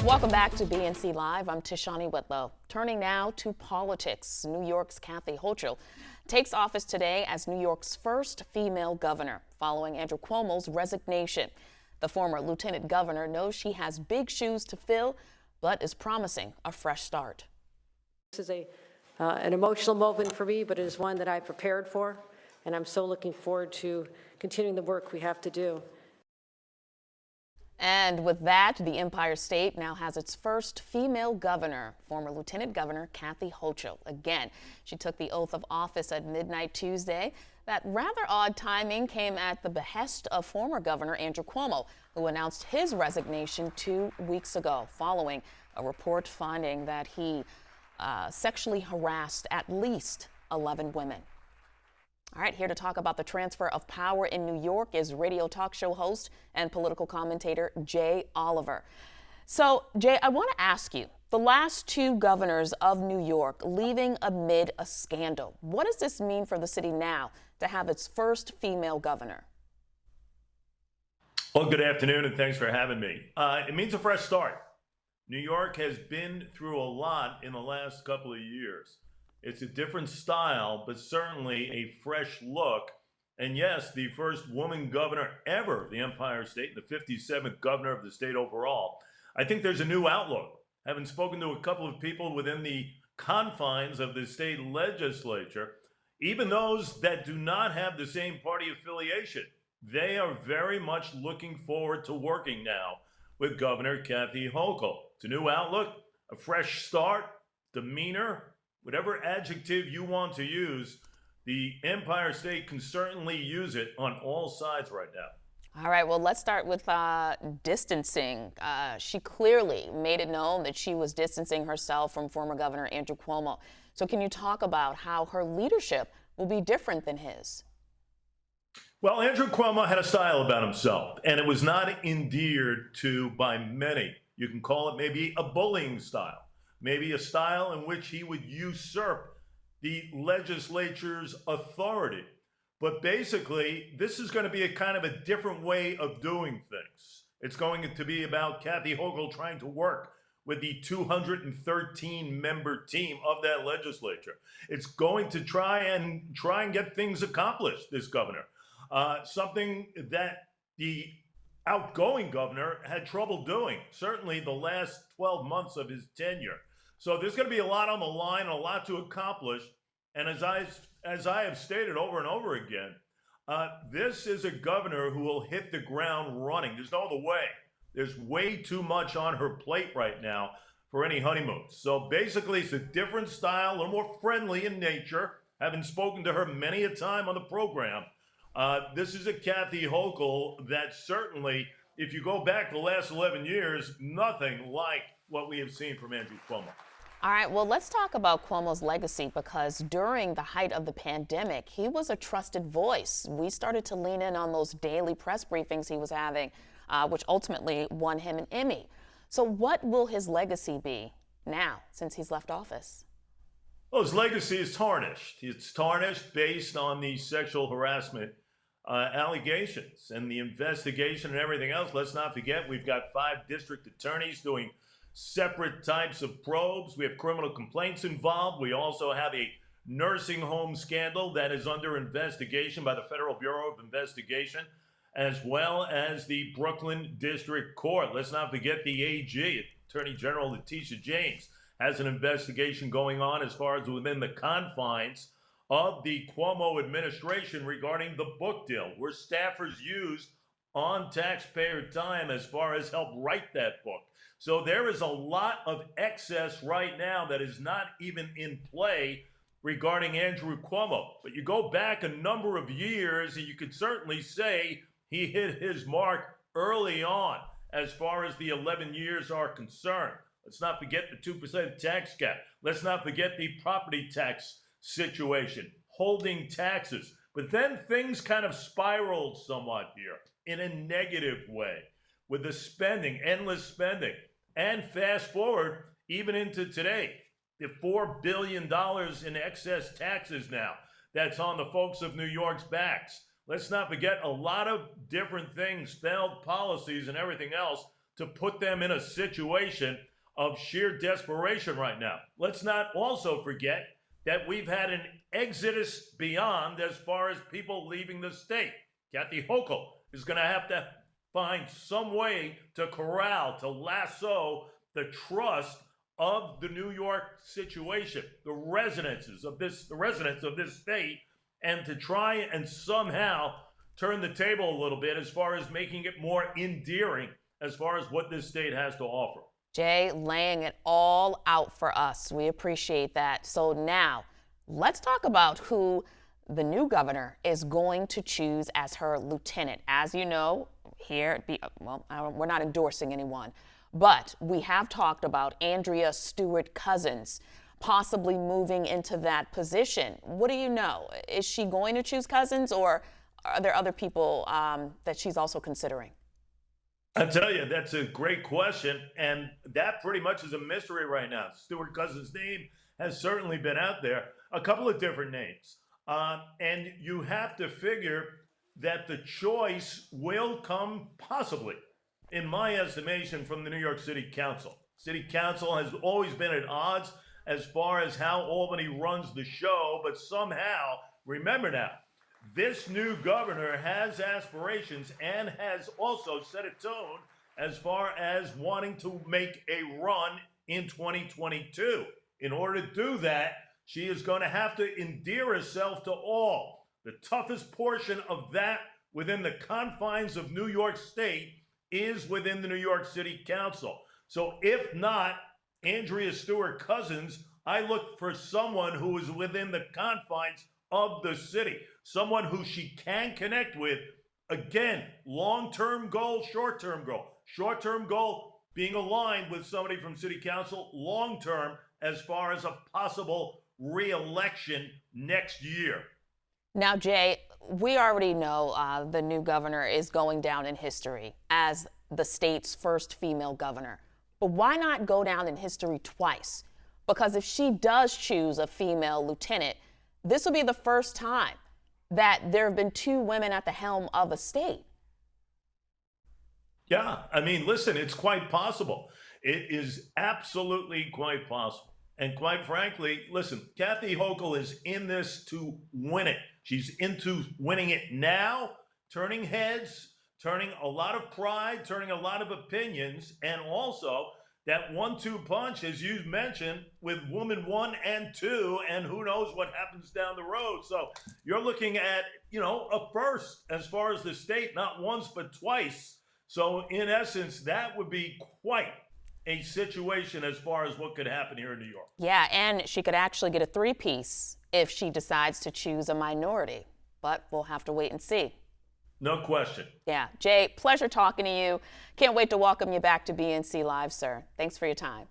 Welcome back to BNC Live. I'm Tashanea Whitlow. Turning now to politics. New York's Kathy Hochul takes office today as New York's first female governor, following Andrew Cuomo's resignation. The former lieutenant governor knows she has big shoes to fill, but is promising a fresh start. This is an emotional moment for me, but it is one that I prepared for, and I'm so looking forward to continuing the work we have to do. And with that, the Empire State now has its first female governor, former Lieutenant Governor Kathy Hochul. Again, she took the oath of office at midnight Tuesday. That rather odd timing came at the behest of former Governor Andrew Cuomo, who announced his resignation 2 weeks ago, following a report finding that he sexually harassed at least 11 women. All right, here to talk about the transfer of power in New York is radio talk show host and political commentator Jay Oliver. So, Jay, I want to ask you, the last two governors of New York leaving amid a scandal. What does this mean for the city now to have its first female governor? Well, good afternoon, and thanks for having me. It means a fresh start. New York has been through a lot in the last couple of years. It's a different style, but certainly a fresh look. And yes, the first woman governor ever of the Empire State, the 57th governor of the state overall. I think there's a new outlook. Having spoken to a couple of people within the confines of the state legislature, even those that do not have the same party affiliation, they are very much looking forward to working now with Governor Kathy Hochul. It's a new outlook, a fresh start, demeanor, whatever adjective you want to use. The Empire State can certainly use it on all sides right now. All right, well, let's start with distancing. She clearly made it known that she was distancing herself from former Governor Andrew Cuomo. So can you talk about how her leadership will be different than his? Well, Andrew Cuomo had a style about himself, and it was not endeared to by many. You can call it maybe a bullying style. Maybe a style in which he would usurp the legislature's authority. But basically, this is going to be a kind of a different way of doing things. It's going to be about Kathy Hochul trying to work with the 213-member team of that legislature. It's going to try and get things accomplished, this governor. Something that the outgoing governor had trouble doing, certainly the last 12 months of his tenure. So there's going to be a lot on the line, a lot to accomplish. And as I have stated over and over again, this is a governor who will hit the ground running. There's no other way. There's way too much on her plate right now for any honeymoon. So basically, it's a different style, a little more friendly in nature. Having spoken to her many a time on the program, this is a Kathy Hochul that certainly, if you go back the last 11 years, nothing like what we have seen from Andrew Cuomo. All right, well, let's talk about Cuomo's legacy, because during the height of the pandemic, he was a trusted voice. We started to lean in on those daily press briefings he was having, which ultimately won him an Emmy. So what will his legacy be now, since he's left office? Well, his legacy is tarnished. It's tarnished based on the sexual harassment allegations and the investigation and everything else. Let's not forget, we've got 5 district attorneys doing separate types of probes. We have criminal complaints involved. We also have a nursing home scandal that is under investigation by the Federal Bureau of Investigation, as well as the Brooklyn District Court. Let's not forget the AG, Attorney General Letitia James, has an investigation going on as far as within the confines of the Cuomo administration regarding the book deal, where staffers used on taxpayer time as far as help write that book. So there is a lot of excess right now that is not even in play regarding Andrew Cuomo. But you go back a number of years, and you could certainly say he hit his mark early on as far as the 11 years are concerned. Let's not forget the 2% tax cap. Let's not forget the property tax situation, holding taxes. But then things kind of spiraled somewhat here in a negative way with the spending, endless spending. And fast forward even into today, the $4 billion in excess taxes now that's on the folks of New York's backs. Let's not forget a lot of different things, failed policies and everything else to put them in a situation of sheer desperation right now. Let's not also forget that we've had an exodus beyond as far as people leaving the state. Kathy Hochul is going to have to find some way to corral, to lasso the trust of the New York situation, the residents of this state, and to try and somehow turn the table a little bit as far as making it more endearing as far as what this state has to offer. Jay, laying it all out for us. We appreciate that. So now, let's talk about who the new governor is going to choose as her lieutenant. As you know, here, we're not endorsing anyone, but we have talked about Andrea Stewart-Cousins possibly moving into that position. What do you know? Is she going to choose Cousins, or are there other people that she's also considering? I tell you, that's a great question, and that pretty much is a mystery right now. Stewart-Cousins' name has certainly been out there, a couple of different names, and you have to figure that the choice will come possibly, in my estimation, from the New York City Council. City Council has always been at odds as far as how Albany runs the show, but somehow, remember now, this new governor has aspirations and has also set a tone as far as wanting to make a run in 2022. In order to do that, she is going to have to endear herself to all. The toughest portion of that within the confines of New York State is within the New York City Council. So if not Andrea Stewart-Cousins, I look for someone who is within the confines of the city, someone who she can connect with. Again, long-term goal, short-term goal. Short-term goal being aligned with somebody from City Council, long-term as far as a possible re-election next year. Now, Jay, we already know the new governor is going down in history as the state's first female governor. But why not go down in history twice? Because if she does choose a female lieutenant, this will be the first time that there have been two women at the helm of a state. Yeah, I mean, listen, it's quite possible. It is absolutely quite possible. And quite frankly, listen, Kathy Hochul is in this to win it. She's into winning it now, turning heads, turning a lot of pride, turning a lot of opinions, and also that 1-2 punch, as you mentioned, with woman 1 and 2, and who knows what happens down the road. So you're looking at, a first as far as the state, not once but twice. So in essence, that would be quite a situation as far as what could happen here in New York. Yeah, and she could actually get a three-piece if she decides to choose a minority. But we'll have to wait and see. No question. Yeah. Jay, pleasure talking to you. Can't wait to welcome you back to BNC Live, sir. Thanks for your time.